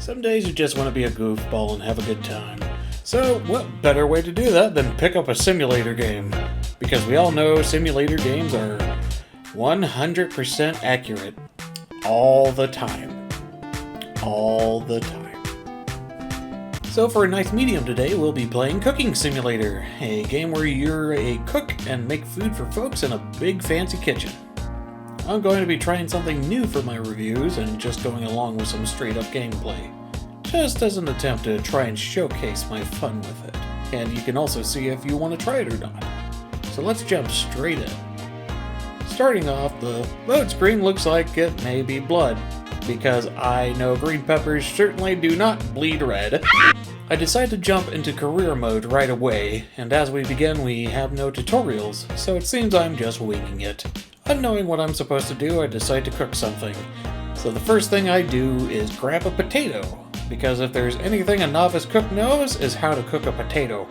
Some days you just want to be a goofball and have a good time. So, what better way to do that than pick up a simulator game? Because we all know simulator games are 100% accurate. All the time. All the time. So for a nice medium today, we'll be playing Cooking Simulator, a game where you're a cook and make food for folks in a big fancy kitchen. I'm going to be trying something new for my reviews and just going along with some straight up gameplay, just as an attempt to try and showcase my fun with it. And you can also see if you want to try it or not. So let's jump straight in. Starting off, the load screen looks like it may be blood, because I know green peppers certainly do not bleed red. I decide to jump into career mode right away, and as we begin we have no tutorials, so it seems I'm just winging it. Unknowing what I'm supposed to do, I decide to cook something. So the first thing I do is grab a potato, because if there's anything a novice cook knows is how to cook a potato.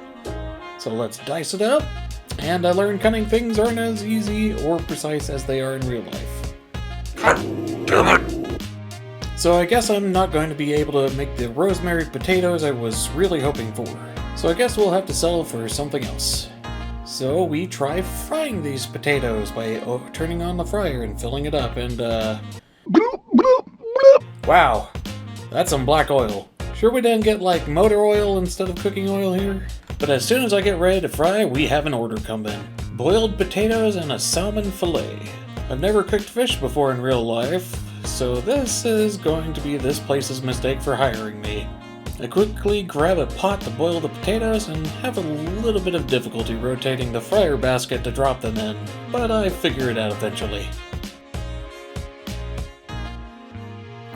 So let's dice it up, and I learned cutting things aren't as easy or precise as they are in real life. Damn it! So I guess I'm not going to be able to make the rosemary potatoes I was really hoping for. So I guess we'll have to settle for something else. So we try frying these potatoes by turning on the fryer and filling it up and wow, that's some black oil. Sure we didn't get like motor oil instead of cooking oil here? But as soon as I get ready to fry, we have an order come in. Boiled potatoes and a salmon fillet. I've never cooked fish before in real life, so this is going to be this place's mistake for hiring me. I quickly grab a pot to boil the potatoes and have a little bit of difficulty rotating the fryer basket to drop them in, but I figure it out eventually.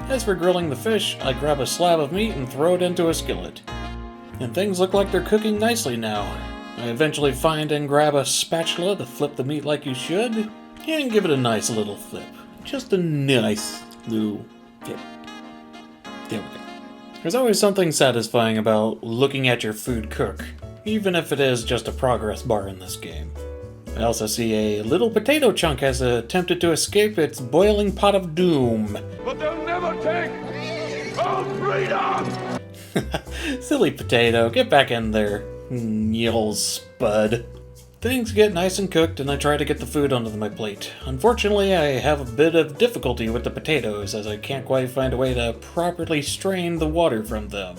As for grilling the fish, I grab a slab of meat and throw it into a skillet. And things look like they're cooking nicely now. I eventually find and grab a spatula to flip the meat like you should, and give it a nice little flip. Just a nice little flip. There we go. There's always something satisfying about looking at your food cook, even if it is just a progress bar in this game. I also see a little potato chunk has attempted to escape its boiling pot of doom. But they'll never take our freedom! Silly potato, get back in there, you old spud. Things get nice and cooked and I try to get the food onto my plate. Unfortunately, I have a bit of difficulty with the potatoes as I can't quite find a way to properly strain the water from them.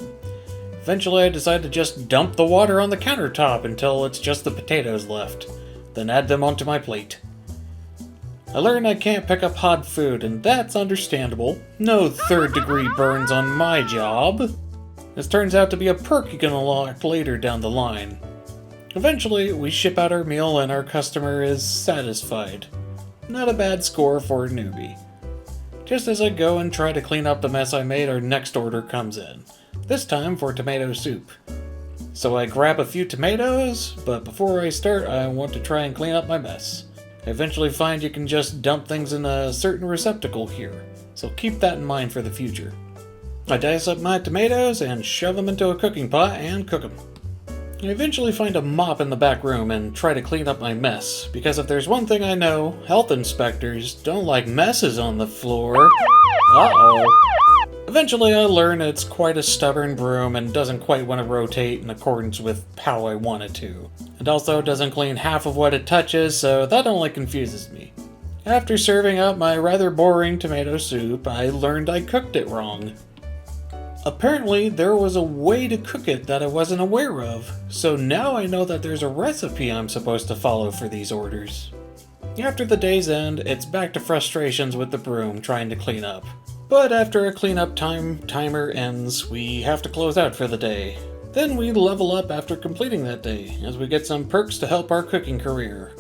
Eventually I decide to just dump the water on the countertop until it's just the potatoes left, then add them onto my plate. I learn I can't pick up hot food, and that's understandable. No third-degree burns on my job. This turns out to be a perk you can unlock later down the line. Eventually, we ship out our meal and our customer is satisfied. Not a bad score for a newbie. Just as I go and try to clean up the mess I made, our next order comes in. This time for tomato soup. So I grab a few tomatoes, but before I start, I want to try and clean up my mess. I eventually find you can just dump things in a certain receptacle here, so keep that in mind for the future. I dice up my tomatoes and shove them into a cooking pot and cook them. I eventually find a mop in the back room and try to clean up my mess, because if there's one thing I know, health inspectors don't like messes on the floor. Uh-oh. Eventually I learn it's quite a stubborn broom and doesn't quite want to rotate in accordance with how I want it to. It also doesn't clean half of what it touches, so that only confuses me. After serving up my rather boring tomato soup, I learned I cooked it wrong. Apparently, there was a way to cook it that I wasn't aware of, so now I know that there's a recipe I'm supposed to follow for these orders. After the day's end, it's back to frustrations with the broom trying to clean up. But after a cleanup timer ends, we have to close out for the day. Then we level up after completing that day, as we get some perks to help our cooking career.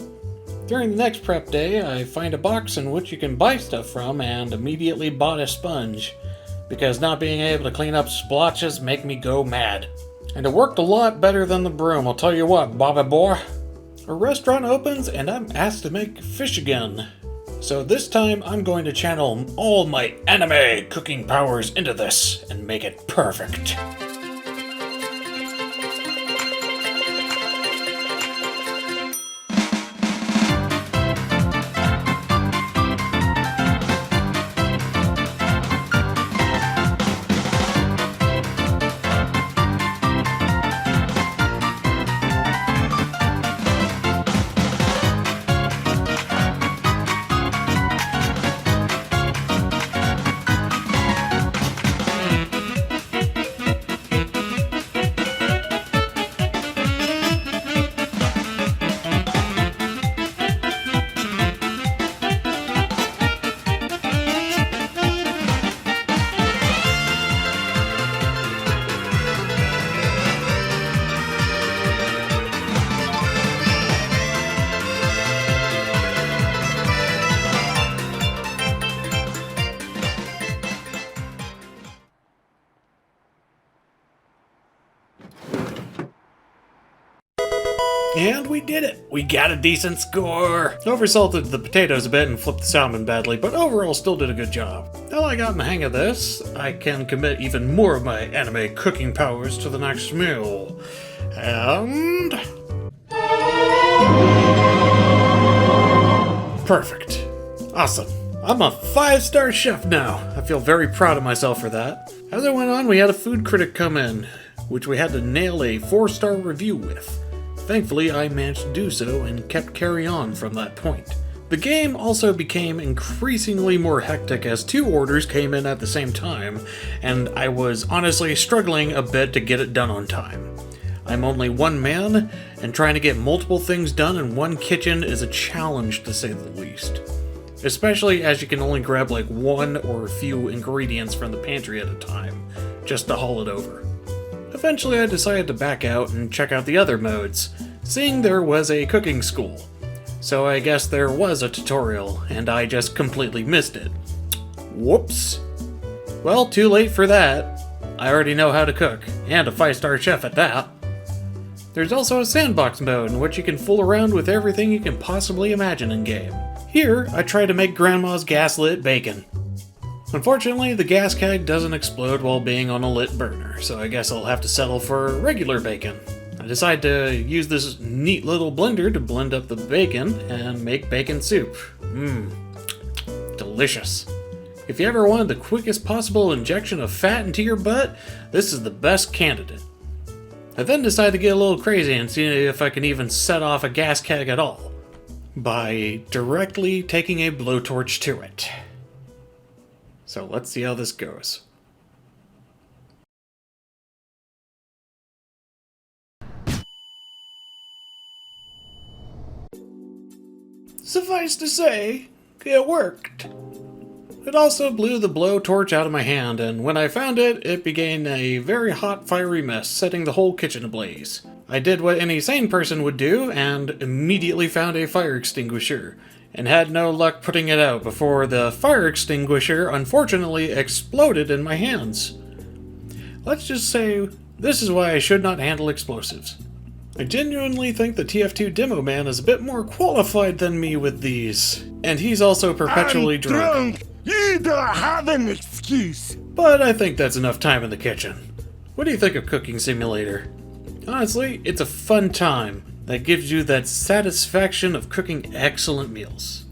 During the next prep day, I find a box in which you can buy stuff from and immediately bought a sponge, because not being able to clean up splotches make me go mad. And it worked a lot better than the broom, I'll tell you what, Bobby boy. A restaurant opens and I'm asked to make fish again. So this time I'm going to channel all my anime cooking powers into this and make it perfect. And we did it! We got a decent score! Oversalted the potatoes a bit and flipped the salmon badly, but overall still did a good job. Now I got in the hang of this, I can commit even more of my anime cooking powers to the next meal. And... perfect. Awesome. I'm a 5-star chef now. I feel very proud of myself for that. As it went on, we had a food critic come in, which we had to nail a 4-star review with. Thankfully, I managed to do so and kept carrying on from that point. The game also became increasingly more hectic as 2 orders came in at the same time, and I was honestly struggling a bit to get it done on time. I'm only one man, and trying to get multiple things done in one kitchen is a challenge to say the least. Especially as you can only grab like one or a few ingredients from the pantry at a time, just to haul it over. Eventually I decided to back out and check out the other modes, seeing there was a cooking school. So I guess there was a tutorial, and I just completely missed it. Whoops. Well, too late for that. I already know how to cook, and a 5-star chef at that. There's also a sandbox mode in which you can fool around with everything you can possibly imagine in-game. Here, I try to make Grandma's gas-lit bacon. Unfortunately, the gas keg doesn't explode while being on a lit burner, so I guess I'll have to settle for regular bacon. I decide to use this neat little blender to blend up the bacon and make bacon soup. Delicious. If you ever wanted the quickest possible injection of fat into your butt, this is the best candidate. I then decide to get a little crazy and see if I can even set off a gas keg at all, by directly taking a blowtorch to it. So let's see how this goes. Suffice to say, it worked. It also blew the blowtorch out of my hand, and when I found it, it became a very hot, fiery mess, setting the whole kitchen ablaze. I did what any sane person would do, and immediately found a fire extinguisher, and had no luck putting it out before the fire extinguisher unfortunately exploded in my hands. Let's just say, this is why I should not handle explosives. I genuinely think the TF2 demo man is a bit more qualified than me with these, and he's also perpetually drunk. You don't have an excuse. But I think that's enough time in the kitchen. What do you think of Cooking Simulator? Honestly, it's a fun time that gives you that satisfaction of cooking excellent meals.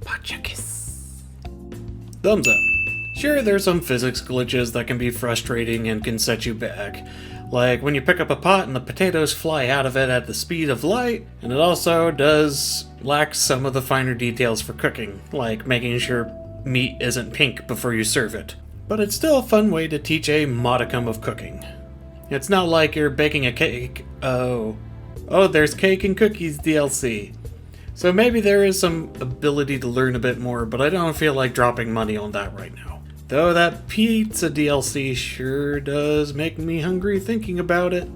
Pachakis. Thumbs up. Sure, there's some physics glitches that can be frustrating and can set you back. Like when you pick up a pot and the potatoes fly out of it at the speed of light, and it also does lack some of the finer details for cooking, like making sure meat isn't pink before you serve it. But it's still a fun way to teach a modicum of cooking. It's not like you're baking a cake. Oh, there's Cake and Cookies DLC. So maybe there is some ability to learn a bit more, but I don't feel like dropping money on that right now. Though that pizza DLC sure does make me hungry thinking about it.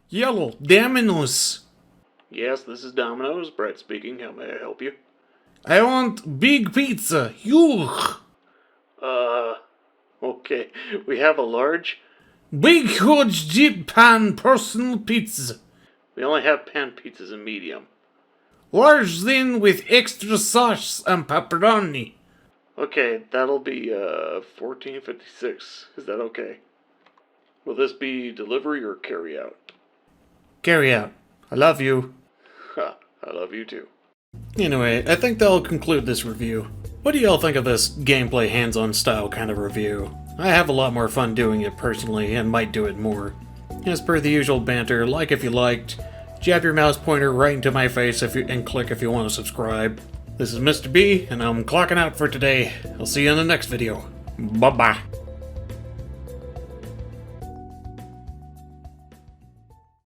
Yellow, Domino's. Yes, this is Domino's. Brett speaking. How may I help you? I want big pizza. Yuck. Okay. We have a large. Big, huge, deep pan personal pizza. We only have pan pizzas in medium. Large then with extra sauce and pepperoni. Okay, that'll be $14.56. Is that okay? Will this be delivery or carry out? Carry out. I love you. Ha, I love you too. Anyway, I think that'll conclude this review. What do y'all think of this gameplay hands-on style kind of review? I have a lot more fun doing it personally and might do it more. As per the usual banter, like if you liked, jab your mouse pointer right into my face and click if you want to subscribe. This is Mr. B, and I'm clocking out for today. I'll see you in the next video. Bye-bye.